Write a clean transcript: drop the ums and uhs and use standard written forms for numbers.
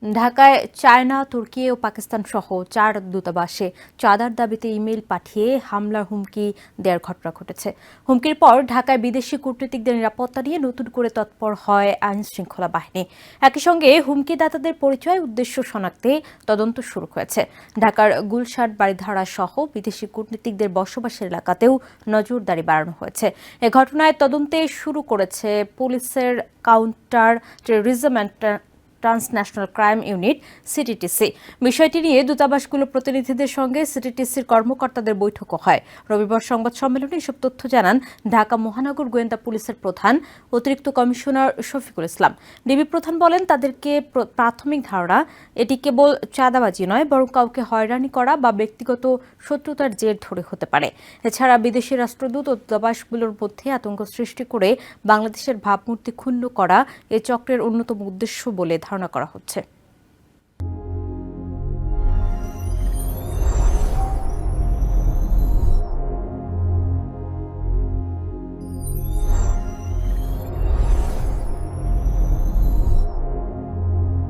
ঢাকায় চায়না, তুর্কি ও পাকিস্তান সহ 4 দূতাবাসে চাঁদার দাবিতে ইমেইল পাঠিয়ে হামলার হুমকি দেওয়ার ঘটনা ঘটেছে। হুমকির পর ঢাকায় বিদেশি কূটনীতিকদের নিরাপত্তা নিয়ে নতুন করে তৎপর হয় আইনশৃঙ্খলা বাহিনী। একই সঙ্গে হুমকিদাতাদের পরিচয়, উদ্দেশ্য শনাক্তে তদন্ত শুরু হয়েছে। ঢাকার গুলশান, বারিধারা সহ বিদেশি কূটনীতিকদের বসবাসের এলাকাতেও নজরদারি বাড়ানো হয়েছে। এ ঘটনায় তদন্তে শুরু করেছে পুলিশের counter terrorism and transnational crime unit CTTC. বিষয়টি নিয়ে দূতাবাসগুলোর প্রতিনিধিদের সঙ্গে সিটিটিসির কর্মকর্তাদের বৈঠকও হয়। রবিবার সংবাদ সম্মেলনে এসব তথ্য জানান ঢাকা মহানগর গোয়েন্দা পুলিশের প্রধান অতিরিক্ত কমিশনার শফিকুল ইসলাম। ডিবি প্রধান বলেন, তাদেরকে প্রাথমিক ধারণা এটি কেবল চাঁদাবাজি নয়, বরং কাউকে হয়রানি করা বা ব্যক্তিগত শত্রুতার জের ধরে হতে পারে। এছাড়া বিদেশি রাষ্ট্রদূত ও দূতাবাসগুলোর মধ্যে আতঙ্ক সৃষ্টি করে বাংলাদেশের ভাবমূর্তি ক্ষুণ্ণ করা এ চক্রের অন্যতম উদ্দেশ্য বলে ধারণা করা হচ্ছে।